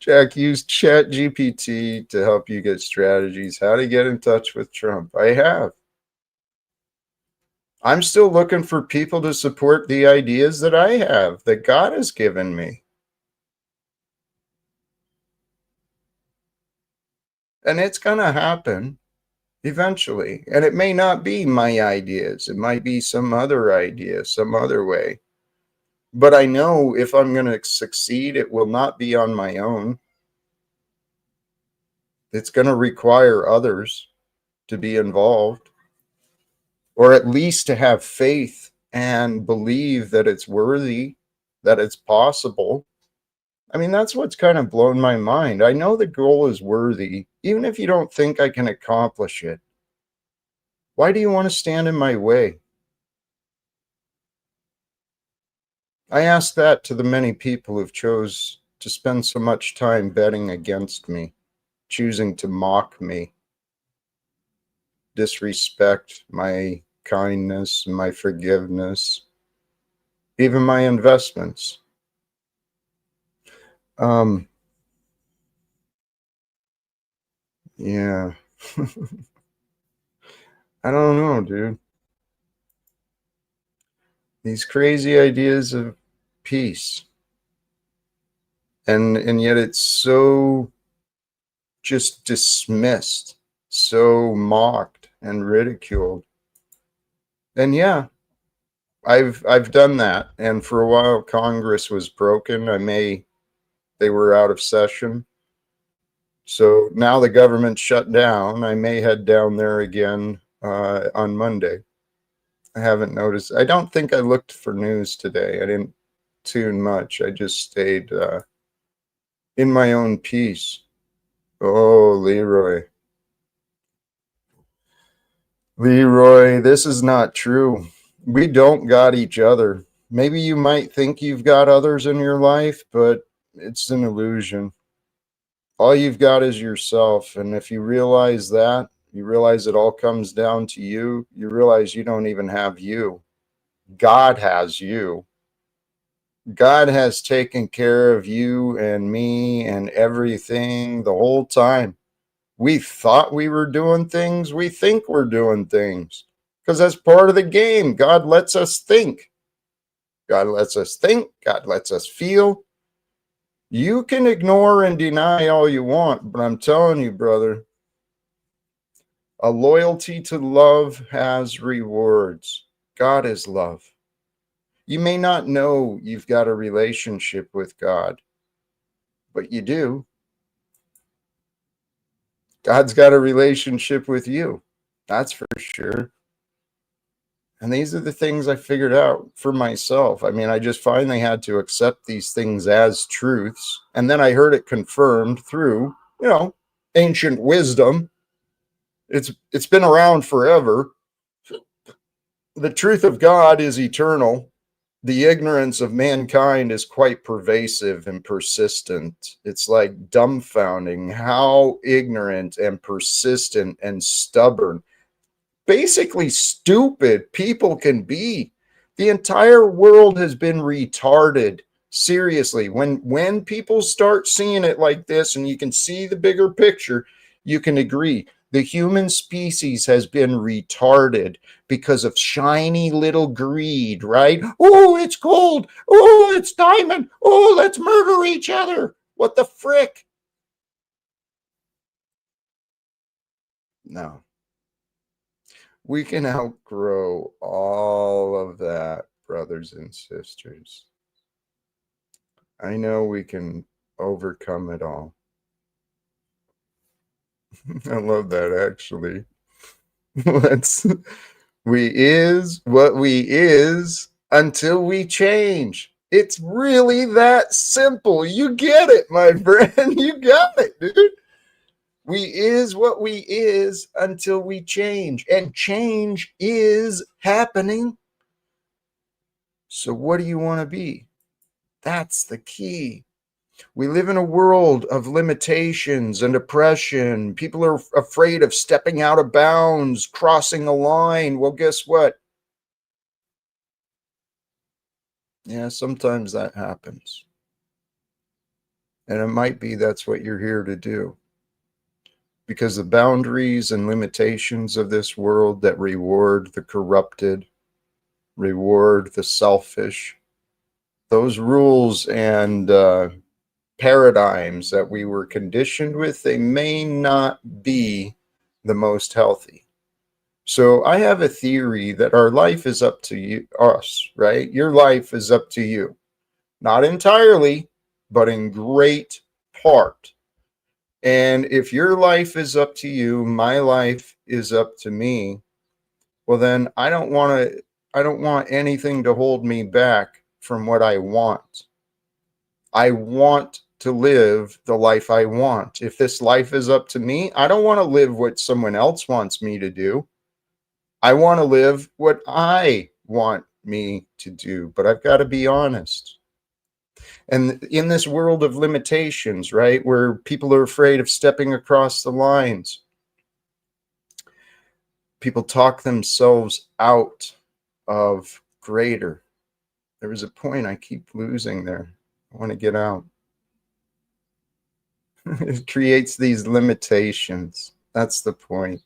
Jack, use Chat GPT to help you get strategies. How to get in touch with Trump. I have. I'm still looking for people to support the ideas that I have, that God has given me. And it's going to happen eventually. And it may not be my ideas, it might be some other idea, some other way. But I know if I'm going to succeed, it will not be on my own. It's going to require others to be involved, or at least to have faith and believe that it's worthy, that it's possible. I mean, that's what's kind of blown my mind. I know the goal is worthy, even if you don't think I can accomplish it. Why do you want to stand in my way? I ask that to the many people who've chose to spend so much time betting against me, choosing to mock me, disrespect my kindness, my forgiveness, even my investments. Um, yeah. I don't know, dude. These crazy ideas of peace. And yet it's so just dismissed, so mocked and ridiculed. And yeah, I've done that. And for a while Congress was broken. They were out of session. So now the government's shut down. I may head down there again on Monday. I haven't noticed. I don't think I looked for news today. I didn't tune much. I just stayed in my own peace. Oh, Leroy. Leroy, this is not true. We don't got each other. Maybe you might think you've got others in your life, but it's an illusion. All you've got is yourself. And if you realize that, you realize it all comes down to you, you realize you don't even have you. God has you. God has taken care of you and me and everything the whole time. We thought we were doing things. We think we're doing things because that's part of the game. God lets us think. God lets us think. God lets us feel. You can ignore and deny all you want, but I'm telling you, brother, a loyalty to love has rewards. God is love. You may not know you've got a relationship with God, but you do. God's got a relationship with you. That's for sure. And these are the things I figured out for myself. I mean, I just finally had to accept these things as truths. And then I heard it confirmed through, ancient wisdom. It's been around forever. The truth of God is eternal. The ignorance of mankind is quite pervasive and persistent. It's like dumbfounding how ignorant and persistent and stubborn, basically stupid people can be. The entire world has been retarded. Seriously, when people start seeing it like this and you can see the bigger picture, you can agree the human species has been retarded because of shiny little greed, right? Oh, it's gold. Oh, it's diamond. Oh, let's murder each other. What the frick? No. We can outgrow all of that, brothers and sisters. I know we can overcome it all. I love that actually. Let's we is what we is until we change. It's really that simple. You get it, my friend. You got it, dude. We is what we is until we change. And change is happening. So what do you want to be? That's the key. We live in a world of limitations and oppression. People are afraid of stepping out of bounds, crossing a line. Well, guess what? Yeah, sometimes that happens. And it might be that's what you're here to do. Because the boundaries and limitations of this world that reward the corrupted, reward the selfish, those rules and paradigms that we were conditioned with, they may not be the most healthy. So I have a theory that our life is up to you, us, right? Your life is up to you. Not entirely, but in great part. And if your life is up to you, my life is up to me, well then I don't want anything to hold me back from what I want. I want to live the life I want. If this life is up to me, I don't want to live what someone else wants me to do. I want to live what I want me to do, but I've got to be honest. And in this world of limitations, right, where people are afraid of stepping across the lines, people talk themselves out of greater. There was a point I keep losing there. I want to get out. It creates these limitations. That's the point.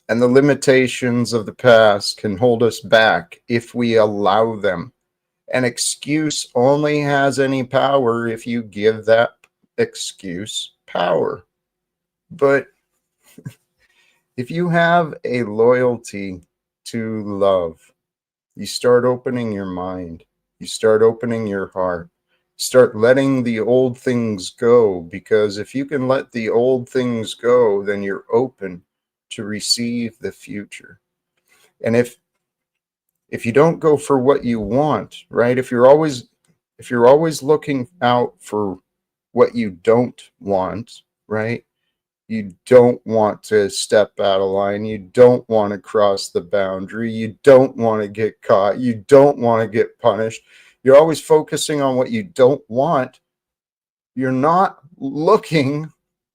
And the limitations of the past can hold us back if we allow them. An excuse only has any power if you give that excuse power. But if you have a loyalty to love, you start opening your mind, you start opening your heart, start letting the old things go, because if you can let the old things go, then you're open to receive the future. And if you don't go for what you want, right? If you're always looking out for what you don't want, right? You don't want to step out of line. You don't want to cross the boundary. You don't want to get caught. You don't want to get punished. You're always focusing on what you don't want. You're not looking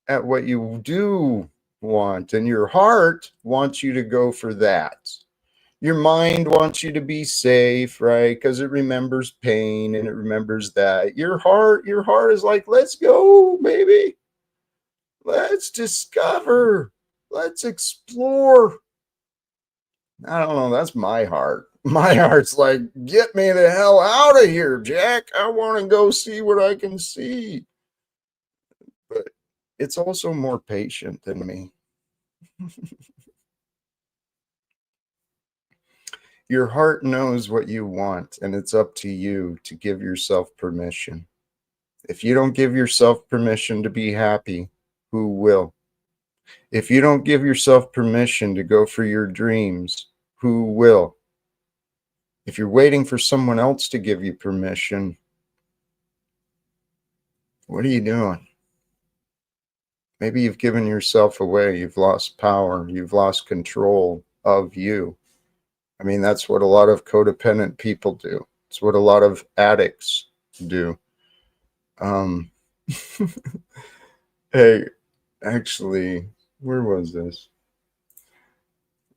at what you do want. And your heart wants you to go for that. Your mind wants you to be safe, right? Because it remembers pain and it remembers that. Your heart is like, let's go, baby. Let's discover. Let's explore. I don't know. That's my heart. My heart's like, get me the hell out of here, Jack. I want to go see what I can see. But it's also more patient than me. Your heart knows what you want, and it's up to you to give yourself permission. If you don't give yourself permission to be happy, who will? If you don't give yourself permission to go for your dreams, who will? If you're waiting for someone else to give you permission, what are you doing? Maybe you've given yourself away. You've lost power. You've lost control of you. I mean, that's what a lot of codependent people do. It's what a lot of addicts do. Hey, actually, where was this?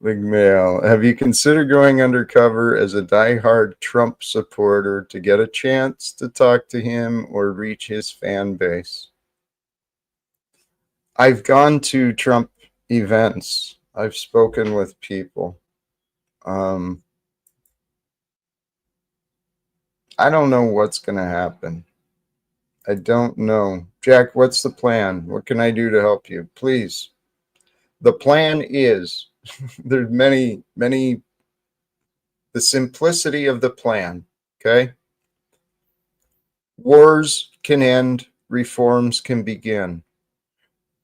Big Mail. Have you considered going undercover as a diehard Trump supporter to get a chance to talk to him or reach his fan base? I've gone to Trump events. I've spoken with people. I don't know what's going to happen. I don't know. Jack, what's the plan? What can I do to help you? Please. The plan is, there's many, the simplicity of the plan, okay? Wars can end, reforms can begin.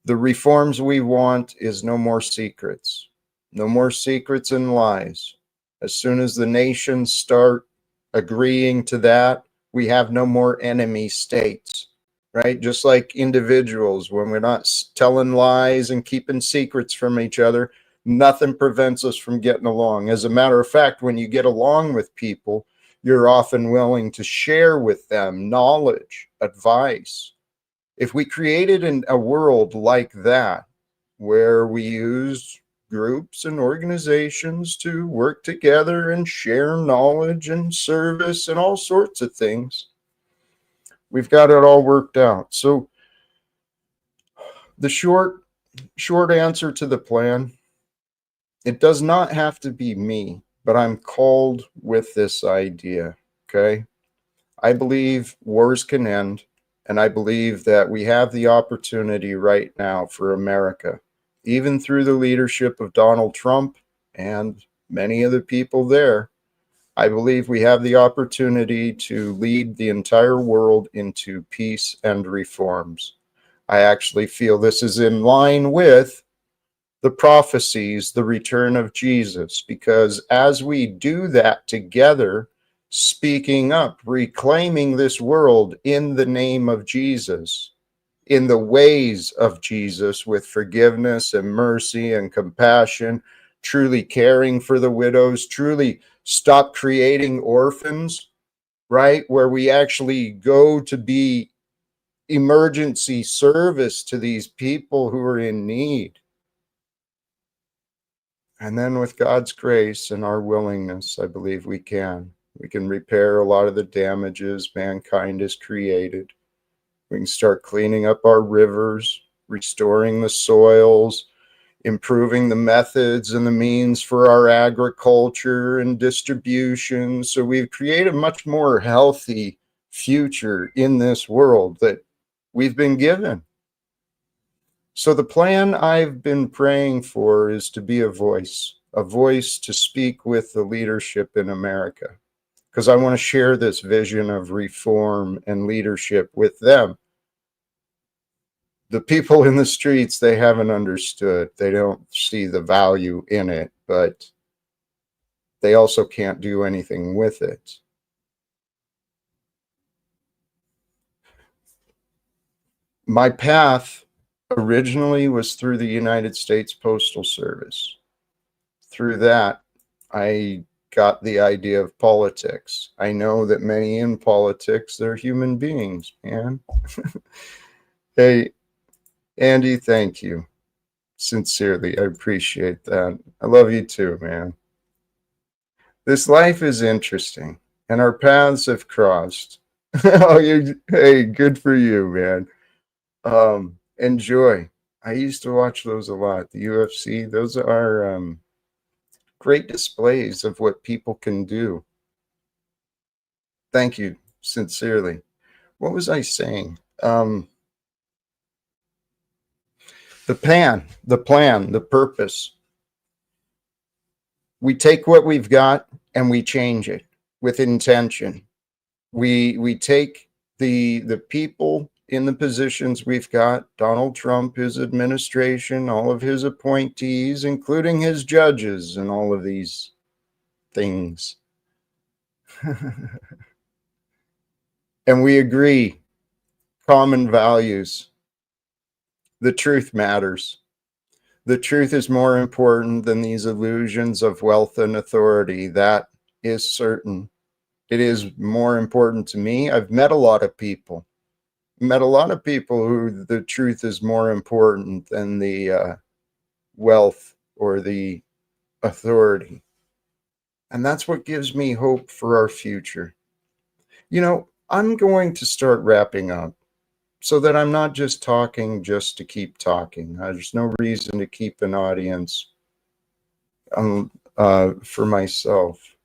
The reforms we want is no more secrets. No more secrets and lies. As soon as the nations start agreeing to that, we have no more enemy states, right? Just like individuals, when we're not telling lies and keeping secrets from each other, nothing prevents us from getting along. As a matter of fact, when you get along with people, you're often willing to share with them knowledge, advice. If we created a world like that, where we used groups and organizations to work together and share knowledge and service and all sorts of things, We've got it all worked out. So the short answer to the plan, it does not have to be me, but I'm called with this idea. Okay. I believe wars can end, and I believe that we have the opportunity right now for America, even through the leadership of Donald Trump and many of the people there. I believe we have the opportunity to lead the entire world into peace and reforms. I actually feel this is in line with the prophecies, the return of Jesus, because as we do that together, speaking up, reclaiming this world in the name of Jesus, in the ways of Jesus, with forgiveness and mercy and compassion, truly caring for the widows, truly stop creating orphans, right? Where we actually go to be emergency service to these people who are in need. And then with God's grace and our willingness, I believe we can. We can repair a lot of the damages mankind has created. We can start cleaning up our rivers, restoring the soils, improving the methods and the means for our agriculture and distribution. So we've created a much more healthy future in this world that we've been given. So the plan I've been praying for is to be a voice to speak with the leadership in America, because I want to share this vision of reform and leadership with them. The people in the streets, they haven't understood. They don't see the value in it, but they also can't do anything with it. My path originally was through the United States Postal Service. Through that, I got the idea of politics. I know that many in politics, they're human beings, man. Hey, Andy, thank you. Sincerely, I appreciate that. I love you too, man. This life is interesting, and our paths have crossed. Hey, good for you, man. Enjoy. I used to watch those a lot. The UFC, those are great displays of what people can do. Thank you, sincerely. What was I saying? The plan, the purpose. We take what we've got and we change it with intention. We take the people in the positions we've got, Donald Trump, his administration, all of his appointees, including his judges and all of these things. And we agree, common values. The truth matters. The truth is more important than these illusions of wealth and authority. That is certain. It is more important to me. I've met a lot of people. Who the truth is more important than the wealth or the authority. And that's what gives me hope for our future. You know, I'm going to start wrapping up so that I'm not just talking just to keep talking. There's no reason to keep an audience for myself.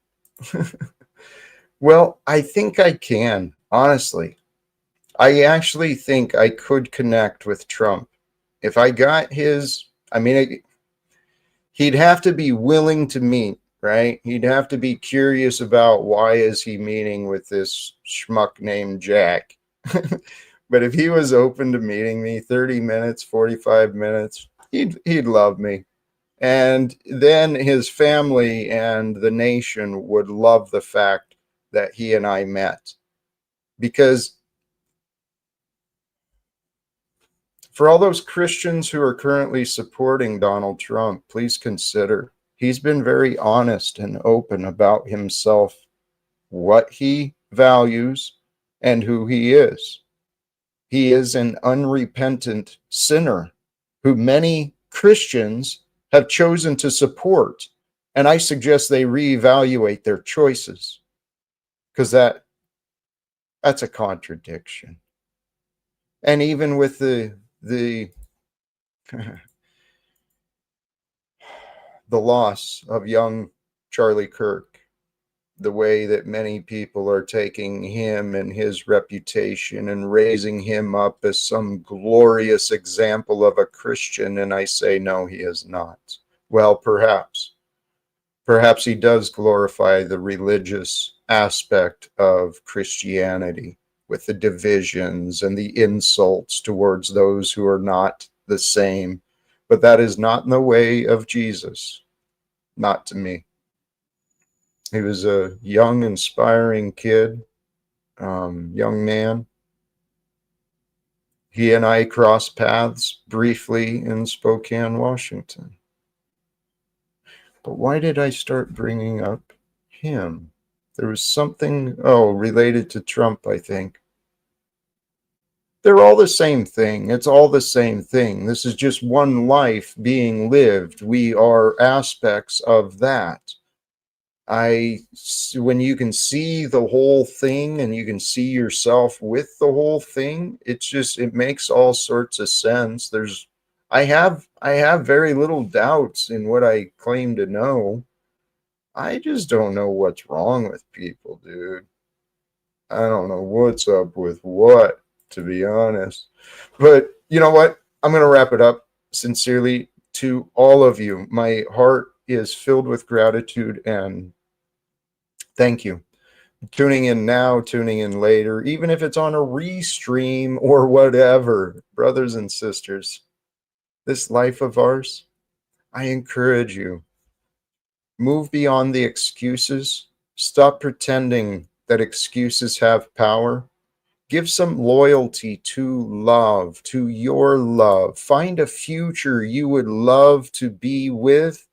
Well, I think I can, honestly. I actually think I could connect with Trump. If I got his, he'd have to be willing to meet, right? He'd have to be curious about why is he meeting with this schmuck named Jack. But if he was open to meeting me 30 minutes, 45 minutes, he'd love me. And then his family and the nation would love the fact that he and I met. Because for all those Christians who are currently supporting Donald Trump, please consider he's been very honest and open about himself, what he values, and who he is. He is an unrepentant sinner who many Christians have chosen to support. And I suggest they reevaluate their choices, because that That's a contradiction. And even with the the loss of young Charlie Kirk, the way that many people are taking him and his reputation and raising him up as some glorious example of a Christian, and I say, no, he is not. Well, perhaps. Perhaps he does glorify the religious aspect of Christianity with the divisions and the insults towards those who are not the same. But that is not in the way of Jesus, not to me. He was a young, inspiring kid, young man. He and I crossed paths briefly in Spokane, Washington. But why did I start bringing up him? There was something, related to Trump, I think. They're all the same thing. It's all the same thing. This is just one life being lived. We are aspects of that. When you can see the whole thing and you can see yourself with the whole thing, it makes all sorts of sense. I have very little doubts in what I claim to know. I just don't know what's wrong with people, dude. I don't know what's up with what, to be honest. But you know what? I'm going to wrap it up sincerely to all of you. My heart is filled with gratitude and thank you. Tuning in now, tuning in later, even if it's on a restream or whatever, brothers and sisters, this life of ours, I encourage you, move beyond the excuses. Stop pretending that excuses have power. Give some loyalty to love, to your love. Find a future you would love to be with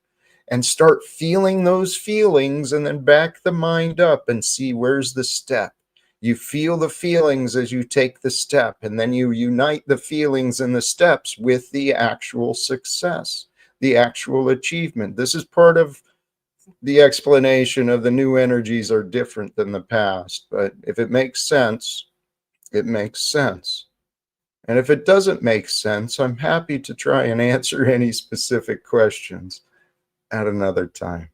and start feeling those feelings and then back the mind up and see where's the step. You feel the feelings as you take the step, and then you unite the feelings and the steps with the actual success, the actual achievement. This is part of the explanation of the new energies are different than the past. But if it makes sense, it makes sense. And if it doesn't make sense, I'm happy to try and answer any specific questions at another time.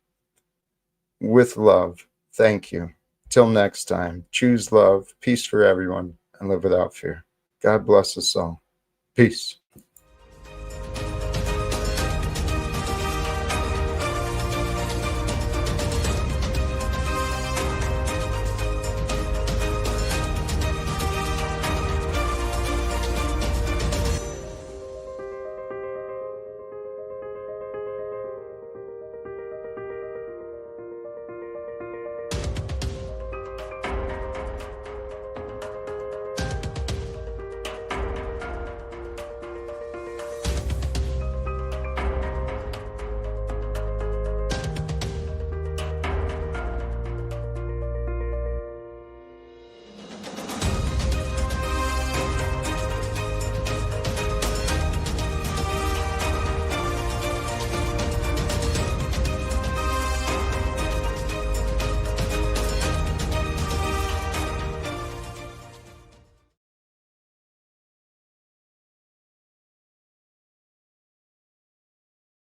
With love, thank you. Till next time, choose love, peace for everyone, and live without fear. God bless us all. Peace.